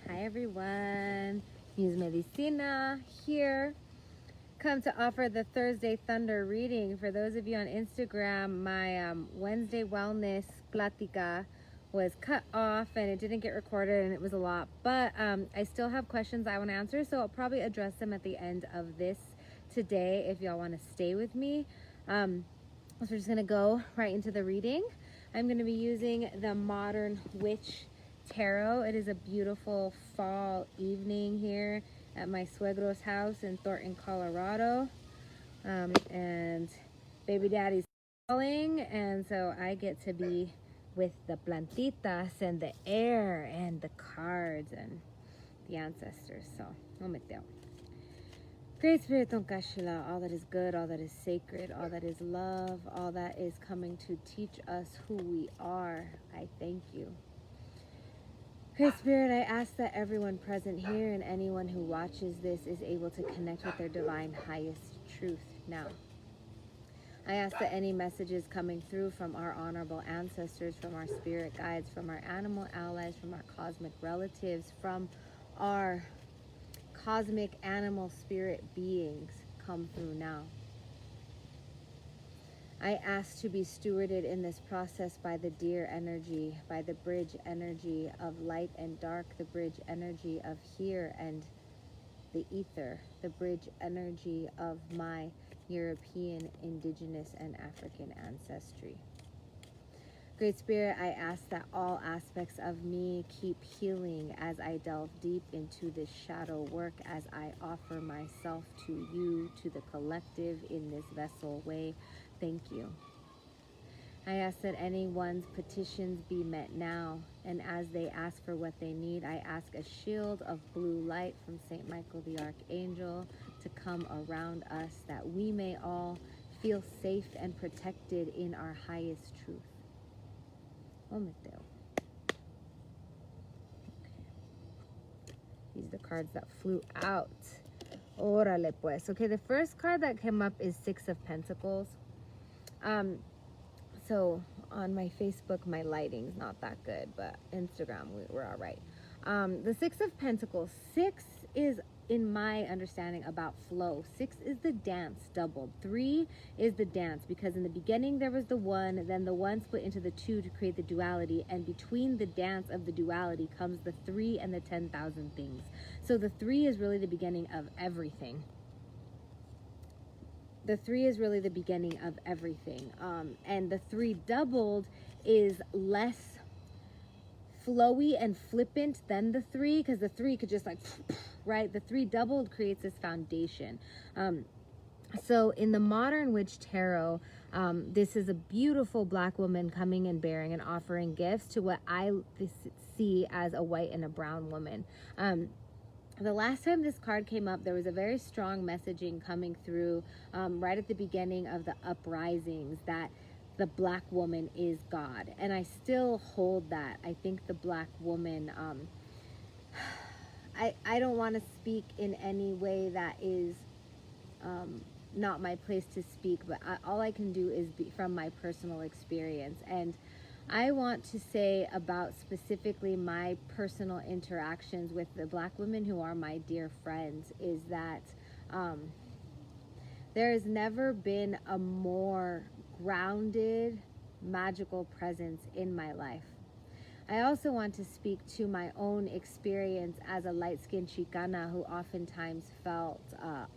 Hi everyone, Muse Medicina here. Come to offer the Thursday Thunder reading. For those of you on Instagram, my Wednesday Wellness Platica was cut off and it didn't get recorded and it was a lot. But I still have questions I want to answer, so I'll probably address them at the end of this today if y'all want to stay with me. So we're just going to go right into the reading. I'm going to be using the Modern Witch Tarot. It is a beautiful fall evening here at my suegro's house in Thornton, Colorado. And baby daddy's calling, and so I get to be with the plantitas and the air and the cards and the ancestors. So, Ometeo. Great Spirit Tonkashila, all that is good, all that is sacred, all that is love, all that is coming to teach us who we are, I thank you. Great Spirit, I ask that everyone present here and anyone who watches this is able to connect with their divine highest truth now. I ask that any messages coming through from our honorable ancestors, from our spirit guides, from our animal allies, from our cosmic relatives, from our cosmic animal spirit beings come through now. I ask to be stewarded in this process by the dear energy, by the bridge energy of light and dark, the bridge energy of here and the ether, the bridge energy of my European, indigenous, and African ancestry. Great Spirit, I ask that all aspects of me keep healing as I delve deep into this shadow work, as I offer myself to you, to the collective in this vessel way. Thank you. I ask that anyone's petitions be met now, and as they ask for what they need, I ask a shield of blue light from Saint Michael the Archangel to come around us, that we may all feel safe and protected in our highest truth. Ometeo. Okay. These are the cards that flew out. Órale pues. Okay, the first card that came up is Six of Pentacles. So on my Facebook, my lighting's not that good, but Instagram, we're all right. The Six of Pentacles. Six is, in my understanding, about flow. Six is the dance doubled. Three is the dance, because in the beginning there was the one, then the one split into the two to create the duality, and between the dance of the duality comes the three and the 10,000 things. So the three is really the beginning of everything. The three is really the beginning of everything. And the three doubled is less flowy and flippant than the three, because the three could just like, right? The three doubled creates this foundation. So in the Modern Witch Tarot, this is a beautiful Black woman coming and bearing and offering gifts to what I see as a white and a brown woman. The last time this card came up, there was a very strong messaging coming through right at the beginning of the uprisings that the Black woman is God. And I still hold that. I think the Black woman, I don't want to speak in any way that is not my place to speak, but all I can do is be from my personal experience. And I want to say about specifically my personal interactions with the Black women who are my dear friends is that there has never been a more grounded, magical presence in my life. I also want to speak to my own experience as a light-skinned Chicana who oftentimes felt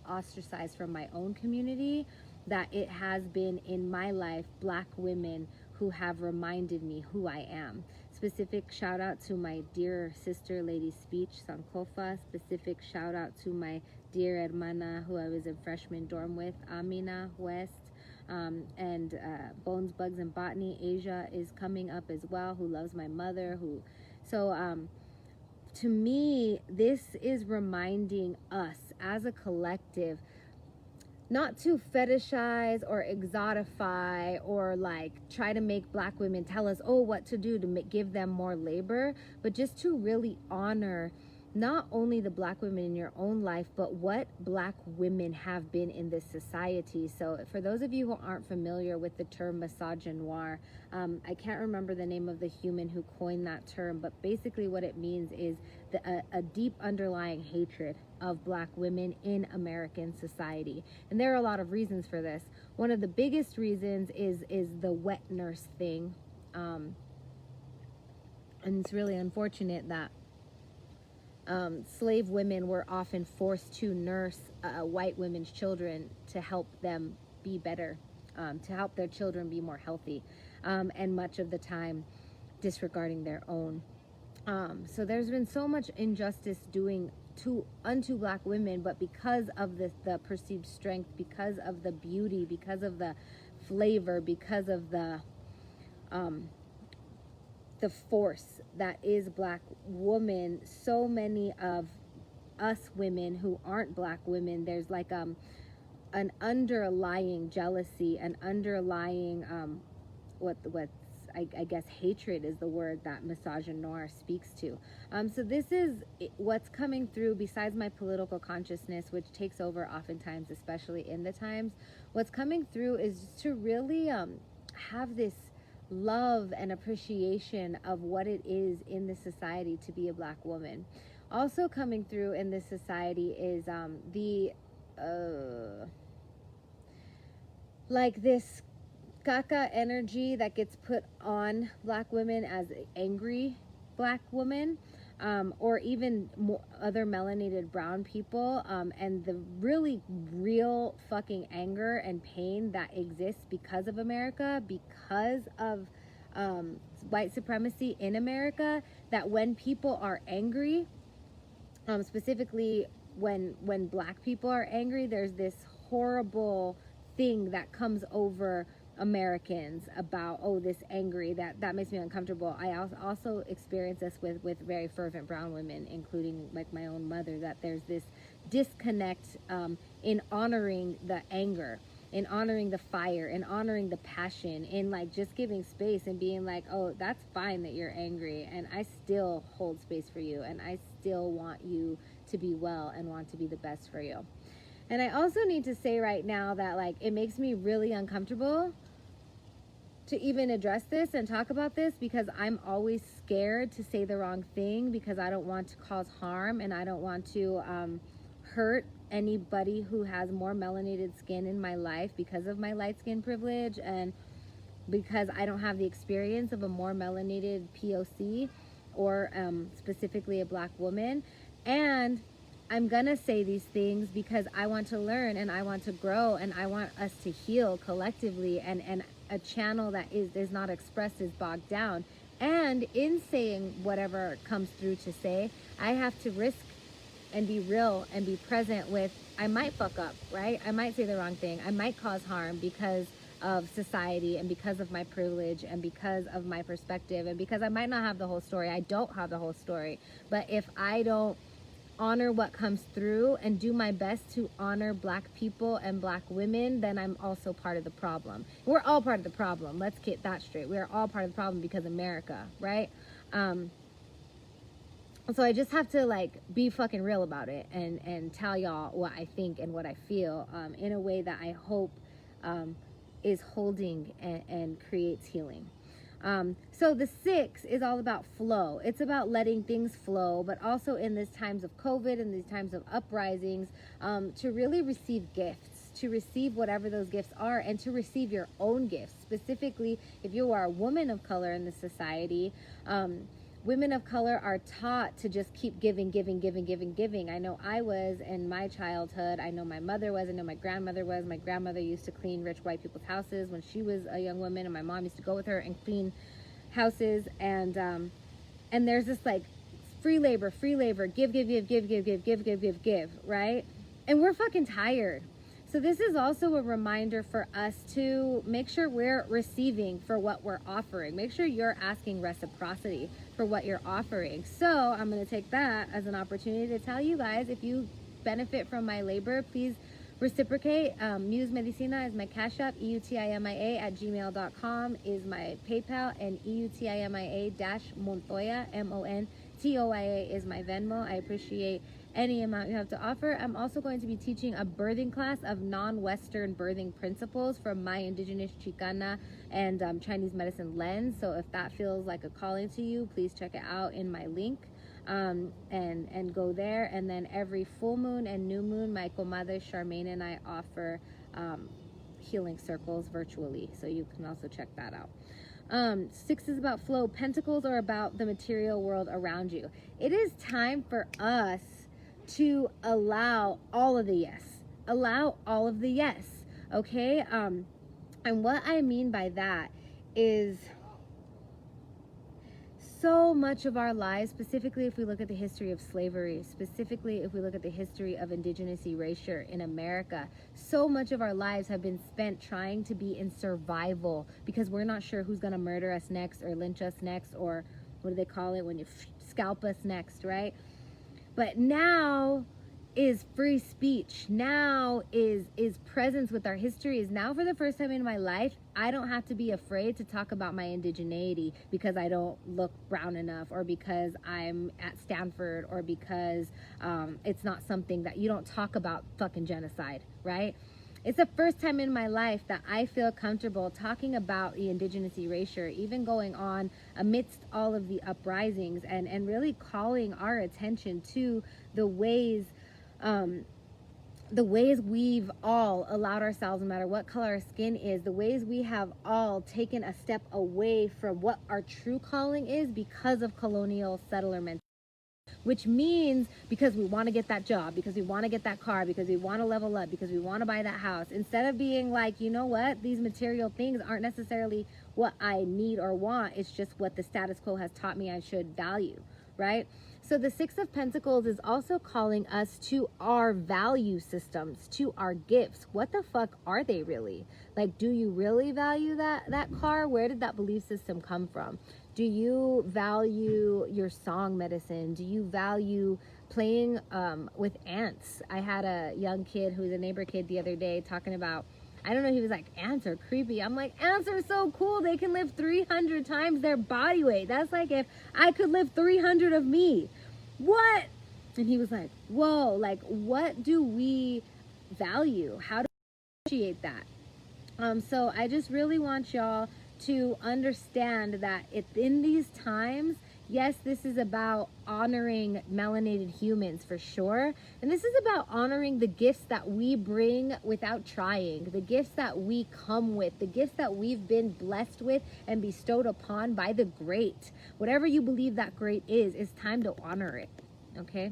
ostracized from my own community, that it has been in my life Black women who have reminded me who I am. Specific shout out to my dear sister, Lady Speech, Sankofa. Specific shout out to my dear hermana who I was in freshman dorm with, Amina West. And Bones, Bugs, and Botany, Asia is coming up as well, who loves my mother. To me, this is reminding us as a collective not to fetishize or exotify or like try to make Black women tell us, oh, what to do to give them more labor, but just to really honor not only the Black women in your own life, but what Black women have been in this society. So for those of you who aren't familiar with the term misogynoir, I can't remember the name of the human who coined that term, but basically what it means is a deep underlying hatred of Black women in American society. And there are a lot of reasons for this. One of the biggest reasons is the wet nurse thing. And it's really unfortunate that slave women were often forced to nurse white women's children to help them be better, to help their children be more healthy, and much of the time disregarding their own. So there's been so much injustice unto Black women, but because of the perceived strength, because of the beauty, because of the flavor, because of the force that is Black woman, so many of us women who aren't Black women, there's like an underlying jealousy, an underlying I guess hatred is the word that misogynoir speaks to. So this is what's coming through besides my political consciousness, which takes over oftentimes, especially in the times. What's coming through is just to really have this love and appreciation of what it is in this society to be a Black woman. Also coming through in this society is like this caca energy that gets put on Black women as angry Black women, or even other melanated brown people, and the really real fucking anger and pain that exists because of America, because of white supremacy in America, that when people are angry, specifically when Black people are angry, there's this horrible thing that comes over Americans about, oh, this angry, that makes me uncomfortable. I also experience this with very fervent brown women, including like my own mother, that there's this disconnect in honoring the anger, in honoring the fire, in honoring the passion, in like just giving space and being like, oh, that's fine that you're angry, and I still hold space for you, and I still want you to be well and want to be the best for you. And I also need to say right now that like it makes me really uncomfortable to even address this and talk about this, because I'm always scared to say the wrong thing, because I don't want to cause harm, and I don't want to hurt anybody who has more melanated skin in my life because of my light skin privilege, and because I don't have the experience of a more melanated POC, or specifically a Black woman. And I'm gonna say these things because I want to learn, and I want to grow, and I want us to heal collectively, and a channel that is not expressed is bogged down. And in saying whatever comes through to say, I have to risk and be real and be present with, I might fuck up, right? I might say the wrong thing. I might cause harm because of society, and because of my privilege, and because of my perspective, and because I might not have the whole story. I don't have the whole story. But if I don't honor what comes through and do my best to honor Black people and Black women, then I'm also part of the problem. We're all part of the problem. Let's get that straight. We're all part of the problem because America, right? So I just have to like be fucking real about it, and tell y'all what I think and what I feel, in a way that I hope is holding and creates healing. So the 6 is all about flow. It's about letting things flow, but also in these times of COVID and these times of uprisings, to really receive gifts, to receive whatever those gifts are, and to receive your own gifts. Specifically, if you are a woman of color in the society, women of color are taught to just keep giving. I know I was in my childhood. I know my mother was. I know my grandmother was. My grandmother used to clean rich white people's houses when she was a young woman, and my mom used to go with her and clean houses. And there's this like free labor, give, right? And we're fucking tired. So this is also a reminder for us to make sure we're receiving for what we're offering. Make sure you're asking reciprocity for what you're offering. So I'm going to take that as an opportunity to tell you guys, if you benefit from my labor, please reciprocate. Muse Medicina is my Cash App. eutimia@gmail.com is my PayPal, and eutimia-montoya, TOYA is my Venmo. I appreciate any amount you have to offer. I'm also going to be teaching a birthing class of non-Western birthing principles from my indigenous Chicana and Chinese medicine lens. So if that feels like a calling to you, please check it out in my link. And go there. And then every full moon and new moon, my comadre Charmaine and I offer healing circles virtually, so you can also check that out. 6 is about flow. Pentacles are about the material world around you. It is time for us to allow all of the yes. Allow all of the yes. Okay? And what I mean by that is, so much of our lives, specifically if we look at the history of slavery, specifically if we look at the history of indigenous erasure in America, so much of our lives have been spent trying to be in survival because we're not sure who's going to murder us next or lynch us next, or what do they call it when you scalp us next, right? But now is free speech. Now is presence with our history. Is now, for the first time in my life, I don't have to be afraid to talk about my indigeneity because I don't look brown enough, or because I'm at Stanford, or because it's not something that you don't talk about fucking genocide, right? It's the first time in my life that I feel comfortable talking about the indigenous erasure, even going on amidst all of the uprisings, and really calling our attention to the ways we've all allowed ourselves, no matter what color our skin is, the ways we have all taken a step away from what our true calling is because of colonial settler mentality. Which means, because we want to get that job, because we want to get that car, because we want to level up, because we want to buy that house, instead of being like, you know what, these material things aren't necessarily what I need or want, it's just what the status quo has taught me I should value, right? So the 6 of Pentacles is also calling us to our value systems, to our gifts. What the fuck are they really? Like, do you really value that car? Where did that belief system come from? Do you value your song medicine? Do you value playing with ants? I had a young kid who was a neighbor kid the other day talking about, I don't know, he was like, ants are creepy. I'm like, ants are so cool. They can lift 300 times their body weight. That's like if I could lift 300 of me. What? And he was like, whoa, like, what do we value? How do we appreciate that? So I just really want y'all to understand that in these times, yes, this is about honoring melanated humans for sure. And this is about honoring the gifts that we bring without trying, the gifts that we come with, the gifts that we've been blessed with and bestowed upon by the great. Whatever you believe that great is, it's time to honor it, okay?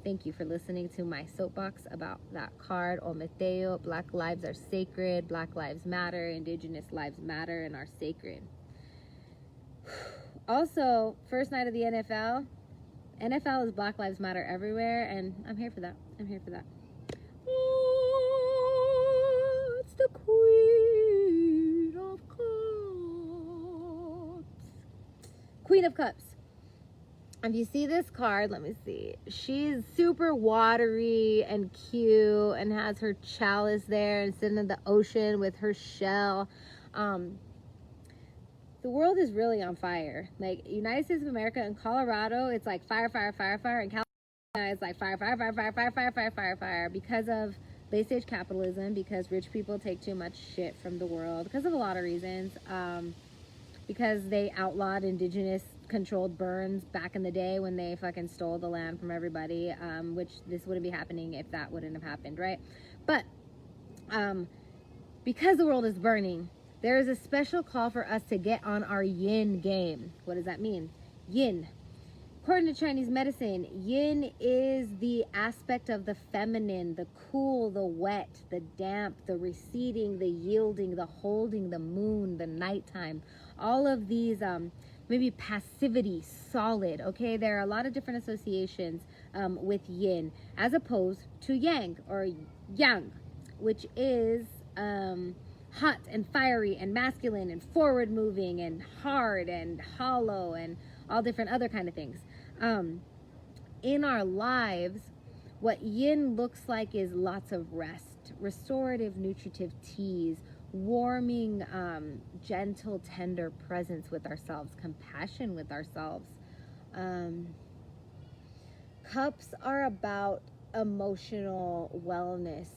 Thank you for listening to my soapbox about that card. Ometeo, Black lives are sacred, Black lives matter, Indigenous lives matter and are sacred. Also, first night of the NFL. NFL is Black Lives Matter everywhere, and I'm here for that. I'm here for that. Oh, it's the Queen of Cups. Queen of Cups. If you see this card, let me see. She's super watery and cute and has her chalice there and sitting in the ocean with her shell. The world is really on fire. Like, United States of America and Colorado, it's like fire, fire, fire, fire. And California, it's like fire, fire, fire, fire, fire, fire, fire, fire, fire. Because of late stage capitalism, because rich people take too much shit from the world, because of a lot of reasons. Because they outlawed indigenous controlled burns back in the day when they fucking stole the land from everybody, which this wouldn't be happening if that wouldn't have happened, right? But because the world is burning, there is a special call for us to get on our yin game. What does that mean? Yin. According to Chinese medicine, yin is the aspect of the feminine, the cool, the wet, the damp, the receding, the yielding, the holding, the moon, the nighttime. All of these, maybe passivity, solid, okay? There are a lot of different associations with yin, as opposed to yang, or yang, which is hot and fiery and masculine and forward moving and hard and hollow and all different other kind of things. In our lives, what yin looks like is lots of rest, restorative, nutritive teas, warming, gentle, tender presence with ourselves, compassion with ourselves, Cups are about emotional wellness,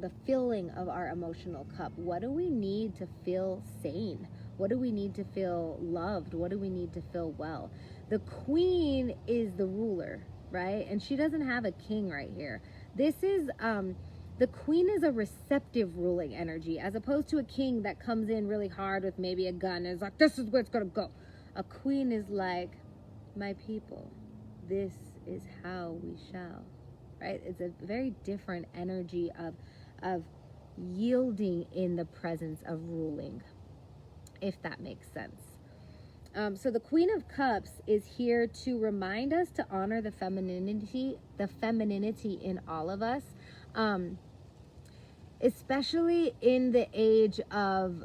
the filling of our emotional cup. What do we need to feel sane? What do we need to feel loved? What do we need to feel well? The queen is the ruler, right? And she doesn't have a king right here. This is the queen is a receptive ruling energy, as opposed to a king that comes in really hard with maybe a gun and is like, this is where it's gonna go. A queen is like, my people, this is how we shall, right? It's a very different energy of yielding in the presence of ruling, if that makes sense. So the Queen of Cups is here to remind us to honor the femininity in all of us, especially in the age of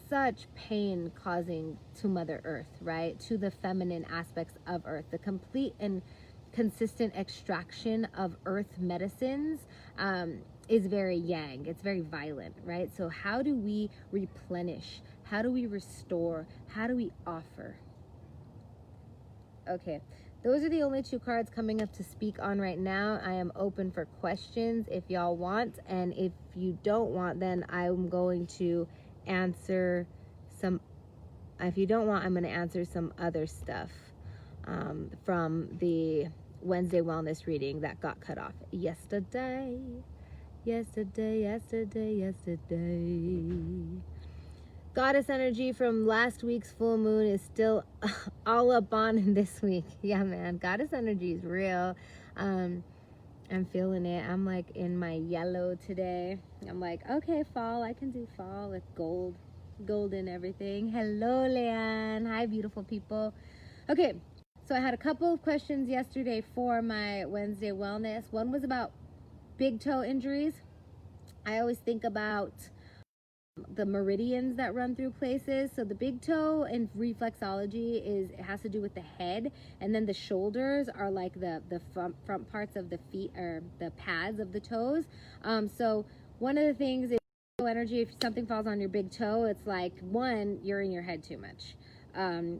such pain causing to Mother Earth, right? To the feminine aspects of Earth, the complete and consistent extraction of Earth medicines is very yang. It's very violent, right? So how do we replenish? How do we restore? How do we offer? Okay, those are the only two cards coming up to speak on right now. I am open for questions if y'all want, and if you don't want, then I'm going to answer some. If you don't want, I'm going to answer some other stuff from the Wednesday wellness reading that got cut off yesterday. Goddess energy from last week's full moon is still all up on this week. Yeah, man, goddess energy is real. I'm feeling it. I'm like in my yellow today. I'm like, okay, fall, I can do fall with gold and everything. Hello, Leanne. Hi, beautiful people. Okay, so I had a couple of questions yesterday for my Wednesday wellness. One was about big toe injuries. I always think about the meridians that run through places. So the big toe in reflexology it has to do with the head, and then the shoulders are like the front parts of the feet, or the pads of the toes. So one of the things is energy. If something falls on your big toe, it's like, one, you're in your head too much,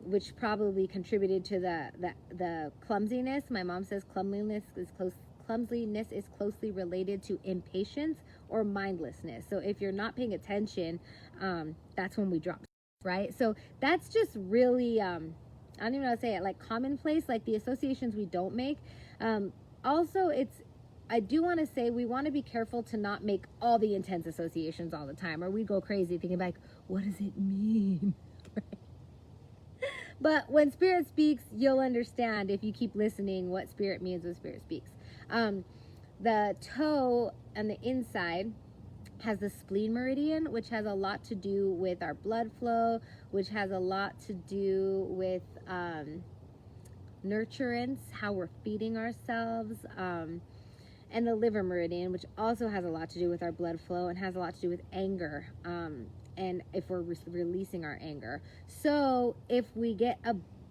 which probably contributed to the clumsiness. My mom says clumsiness is closely related to impatience or mindlessness. So if you're not paying attention, that's when we drop, right? So that's just really, I don't even know how to say it, like commonplace, like the associations we don't make. Also, I do want to say we want to be careful to not make all the intense associations all the time, or we go crazy thinking like, what does it mean? But when Spirit speaks, you'll understand if you keep listening what Spirit means when Spirit speaks. The toe on the inside has the spleen meridian, which has a lot to do with our blood flow, which has a lot to do with nurturance, how we're feeding ourselves, and the liver meridian, which also has a lot to do with our blood flow and has a lot to do with anger, and if we're releasing our anger. So if we get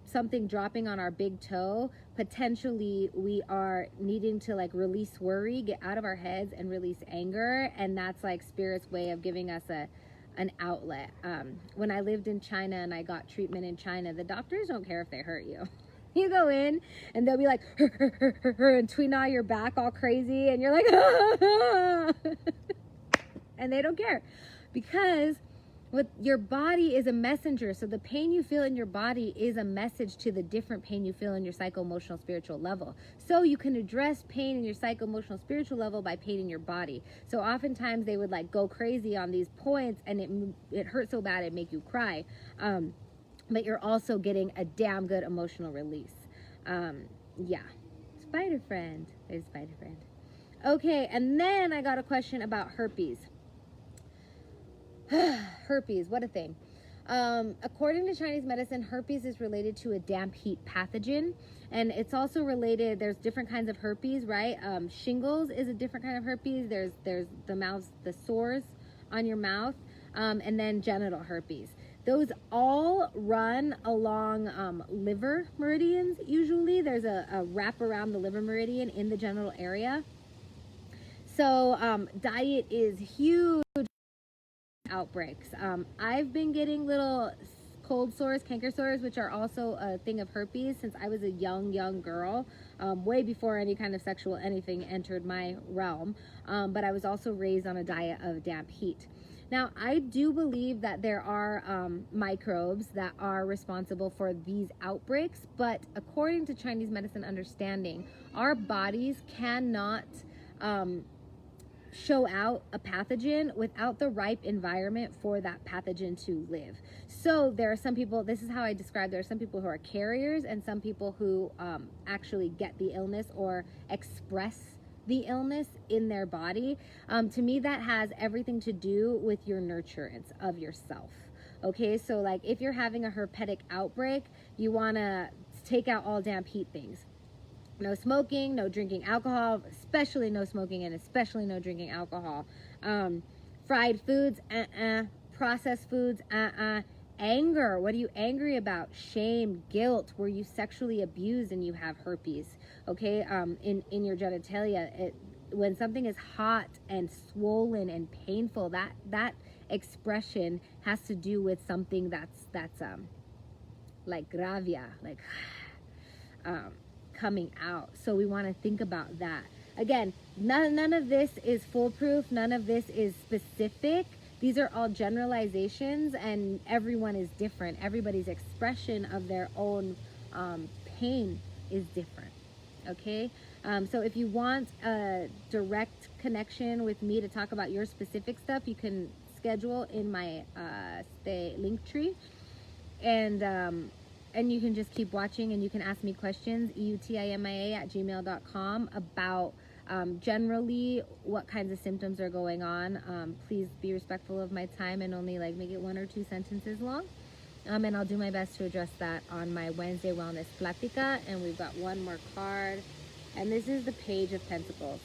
something dropping on our big toe, potentially we are needing to like release worry, get out of our heads and release anger, and that's like Spirit's way of giving us an outlet. When I lived in China and I got treatment in China, the doctors don't care if they hurt you. You go in and they'll be like and tweena your back all crazy, and you're like and they don't care, because your body is a messenger. So the pain you feel in your body is a message to the different pain you feel in your psycho-emotional spiritual level. So you can address pain in your psycho-emotional spiritual level by pain in your body. So oftentimes they would like go crazy on these points, and it hurt so bad it make you cry. But you're also getting a damn good emotional release. Yeah. Spider friend. There's spider friend. Okay, and then I got a question about herpes. Herpes, what a thing. According to Chinese medicine, herpes is related to a damp heat pathogen, and it's also related, there's different kinds of herpes, right? Shingles is a different kind of herpes. There's the sores on your mouth, and then genital herpes. Those all run along liver meridians. Usually there's a wrap around the liver meridian in the genital area. So diet is huge. Outbreaks. I've been getting little cold sores, canker sores, which are also a thing of herpes since I was a young girl, way before any kind of sexual anything entered my realm. But I was also raised on a diet of damp heat. Now, I do believe that there are microbes that are responsible for these outbreaks, but according to Chinese medicine understanding, our bodies cannot show out a pathogen without the ripe environment for that pathogen to live. So there are some people, this is how I describe, there are some people who are carriers and some people who actually get the illness or express the illness in their body. To me, that has everything to do with your nurturance of yourself. Okay, so like if you're having a herpetic outbreak, you want to take out all damp heat things. No smoking, no drinking alcohol, especially no smoking and especially no drinking alcohol. Fried foods, processed foods, anger, what are you angry about? Shame, guilt, were you sexually abused and you have herpes, okay? In your genitalia, when something is hot and swollen and painful, that expression has to do with something that's like gravia, like coming out. So we want to think about that. Again, none of this is foolproof. None of this is specific. These are all generalizations, and everyone is different. Everybody's expression of their own pain is different. Okay? So if you want a direct connection with me to talk about your specific stuff, you can schedule in my link tree. And you can just keep watching, and you can ask me questions, eutimia@gmail.com, about generally what kinds of symptoms are going on. Please be respectful of my time and only like make it 1 or 2 sentences long. And I'll do my best to address that on my Wednesday Wellness Platica. And we've got one more card, and this is the Page of Pentacles.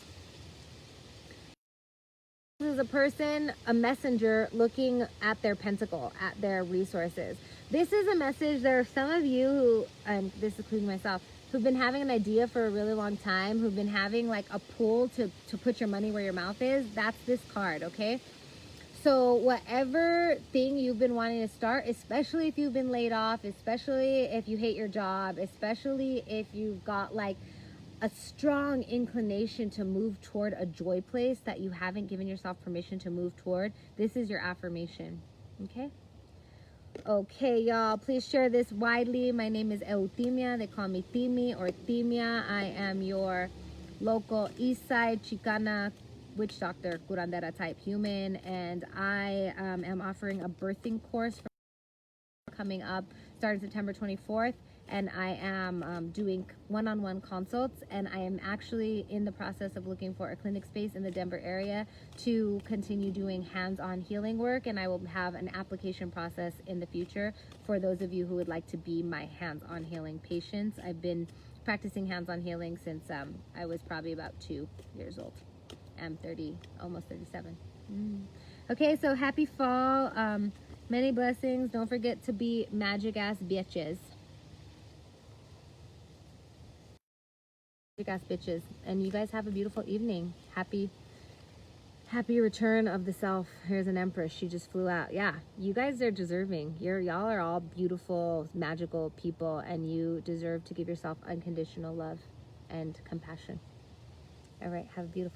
This is a person, a messenger, looking at their pentacle, at their resources. This is a message. There are some of you who, this is including myself, who've been having an idea for a really long time, who've been having like a pull to put your money where your mouth is. That's this card, okay? So whatever thing you've been wanting to start, especially if you've been laid off, especially if you hate your job, especially if you've got like a strong inclination to move toward a joy place that you haven't given yourself permission to move toward, this is your affirmation, okay? Okay, y'all, please share this widely. My name is Eutimia. They call me Timi or Timia. I am your local East Side Chicana witch doctor, curandera type human, and I am offering a birthing course coming up starting September 24th. And I am doing one-on-one consults, and I am actually in the process of looking for a clinic space in the Denver area to continue doing hands-on healing work, and I will have an application process in the future for those of you who would like to be my hands-on healing patients. I've been practicing hands-on healing since I was probably about 2 years old. I'm 30, almost 37. Okay, so happy fall. Many blessings. Don't forget to be magic-ass bitches. Ass bitches, and you guys have a beautiful evening. Happy return of the self. Here's an empress. She just flew out. Yeah, you guys are deserving. Y'all are all beautiful, magical people, and you deserve to give yourself unconditional love and compassion. All right, have a beautiful